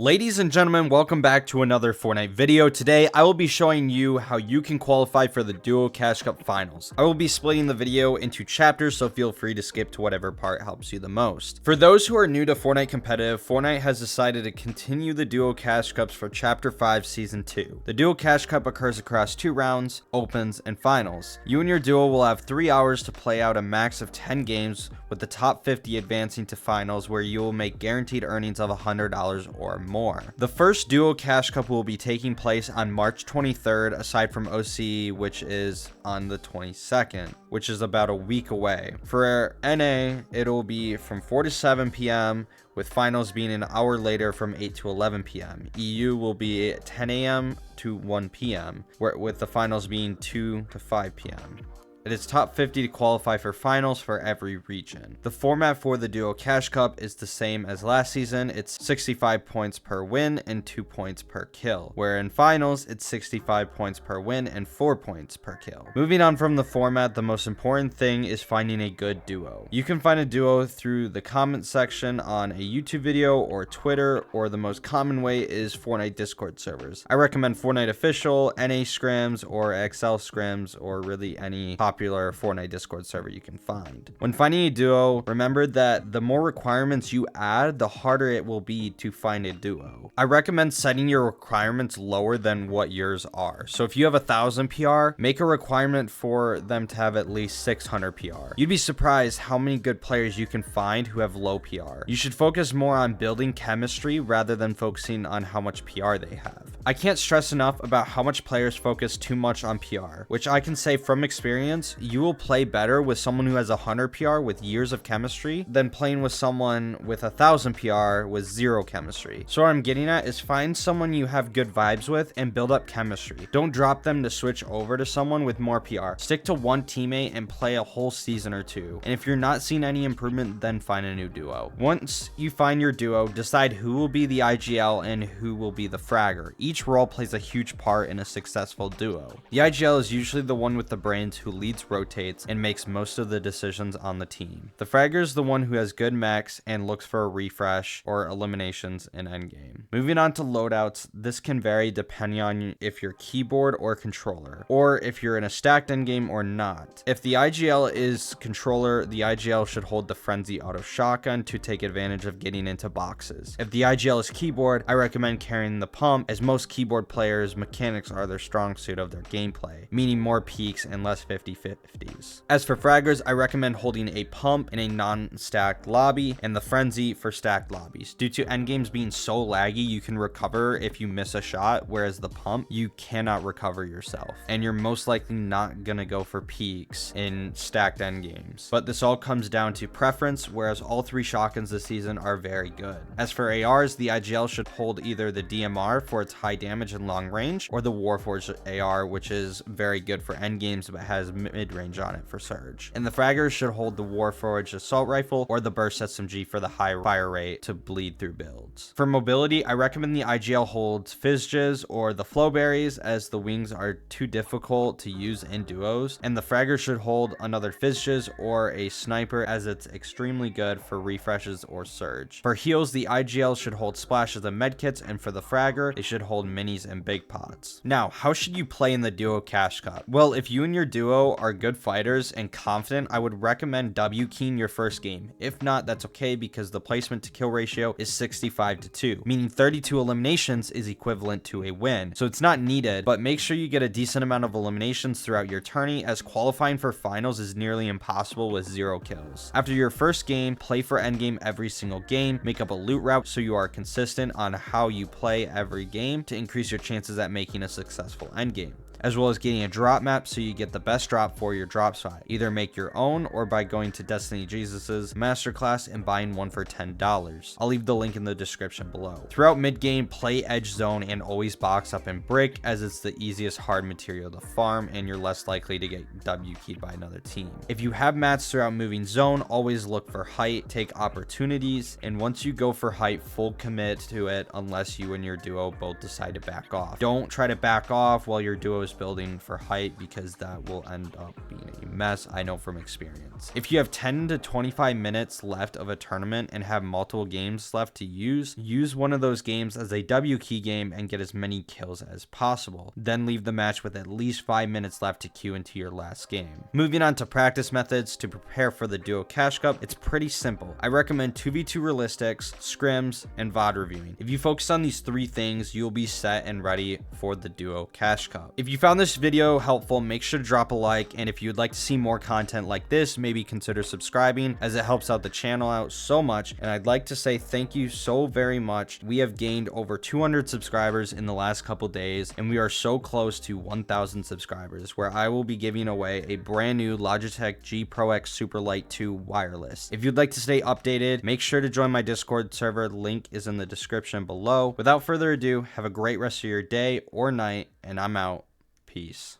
Ladies and gentlemen, welcome back to another Fortnite video. Today, I will be showing you how you can qualify for the Duo Cash Cup Finals. I will be splitting the video into chapters, so feel free to skip to whatever part helps you the most. For those who are new to Fortnite competitive, Fortnite has decided to continue the Duo Cash Cups for Chapter 5 Season 2. The Duo Cash Cup occurs across 2 rounds, opens, and finals. You and your duo will have 3 hours to play out a max of 10 games, with the top 50 advancing to finals, where you will make guaranteed earnings of $100 or more. The first Duo Cash Cup will be taking place on March 23rd, aside from OC, which is on the 22nd, which is about a week away. For NA, it'll be from 4 to 7 p.m., with finals being an hour later from 8 to 11 p.m. EU will be at 10 a.m. to 1 p.m., with the finals being 2 to 5 p.m. It is top 50 to qualify for finals for every region. The format for the Duo Cash Cup is the same as last season. It's 65 points per win and 2 points per kill, where in finals it's 65 points per win and 4 points per kill. Moving on from the format, the most important thing is finding a good duo. You can find a duo through the comment section on a YouTube video or Twitter, or the most common way is Fortnite Discord servers. I recommend Fortnite Official, NA Scrims, or XL Scrims, or really any popular Fortnite Discord server you can find. When finding a duo, remember that the more requirements you add, the harder it will be to find a duo. I recommend setting your requirements lower than what yours are. So if you have 1,000 PR, make a requirement for them to have at least 600 PR. You'd be surprised how many good players you can find who have low PR. You should focus more on building chemistry rather than focusing on how much PR they have. I can't stress enough about how much players focus too much on PR, which I can say from experience, you will play better with someone who has 100 PR with years of chemistry than playing with someone with 1,000 PR with 0 chemistry. So what I'm getting at is find someone you have good vibes with and build up chemistry. Don't drop them to switch over to someone with more PR. Stick to one teammate and play a whole season or 2. And if you're not seeing any improvement, then find a new duo. Once you find your duo, decide who will be the IGL and who will be the fragger. Each role plays a huge part in a successful duo. The IGL is usually the one with the brains who leads, rotates, and makes most of the decisions on the team. The fragger is the one who has good mechs and looks for a refresh or eliminations in endgame. Moving on to loadouts, this can vary depending on if you're keyboard or controller, or if you're in a stacked endgame or not. If the IGL is controller, the IGL should hold the frenzy auto shotgun to take advantage of getting into boxes. If the IGL is keyboard, I recommend carrying the pump, as most keyboard players' mechanics are their strong suit of their gameplay, meaning more peaks and less 50-50s. As for fraggers, I recommend holding a pump in a non-stacked lobby and the frenzy for stacked lobbies. Due to endgames being so laggy, you can recover if you miss a shot, whereas the pump, you cannot recover yourself, and you're most likely not gonna go for peaks in stacked endgames. But this all comes down to preference, whereas all 3 shotguns this season are very good. As for ARs, the IGL should hold either the DMR for its high damage and long range, or the Warforged AR, which is very good for endgames but has mid-range on it for surge. And the fraggers should hold the Warforged assault rifle or the burst SMG for the high fire rate to bleed through builds. For mobility, I recommend the IGL holds Fizzges or the Flowberries, as the wings are too difficult to use in duos, and the fragger should hold another Fizzges or a sniper, as it's extremely good for refreshes or surge. For heals, the IGL should hold splashes and medkits, and for the fragger, it should hold minis and big pots. Now, how should you play in the Duo Cash Cup? Well, if you and your duo are good fighters and confident, I would recommend W keying your first game. If not, that's okay, because the placement to kill ratio is 65-2, meaning 32 eliminations is equivalent to a win. So it's not needed, but make sure you get a decent amount of eliminations throughout your tourney, as qualifying for finals is nearly impossible with 0 kills. After your first game, play for endgame every single game, make up a loot route so you are consistent on how you play every game to increase your chances at making a successful endgame, as well as getting a drop map so you get the best drop for your drop spot. Either make your own or by going to Destiny Jesus's masterclass and buying one for $10. I'll leave the link in the description below. Throughout mid-game, play edge zone and always box up and brick, as it's the easiest hard material to farm and you're less likely to get W keyed by another team. If you have mats throughout moving zone, always look for height, take opportunities, and once you go for height, full commit to it unless you and your duo both decide to back off. Don't try to back off while your duo is force building for height because that will end up being a mess. I know from experience. If you have 10 to 25 minutes left of a tournament and have multiple games left to use one of those games as a W key game and get as many kills as possible. Then leave the match with at least 5 minutes left to queue into your last game. Moving on to practice methods to prepare for the Duo Cash Cup, it's pretty simple. I recommend 2v2 realistics, scrims, and VOD reviewing. If you focus on these 3 things, you'll be set and ready for the Duo Cash Cup. If you found this video helpful, make sure to drop a like, and if you'd like to see more content like this, maybe consider subscribing, as it helps out the channel out so much. And I'd like to say thank you so very much. We have gained over 200 subscribers in the last couple days, and we are so close to 1,000 subscribers, where I will be giving away a brand new Logitech G Pro X Superlight 2 wireless. If you'd like to stay updated, make sure to join my Discord server. Link is in the description below. Without further ado, have a great rest of your day or night, and I'm out. Peace.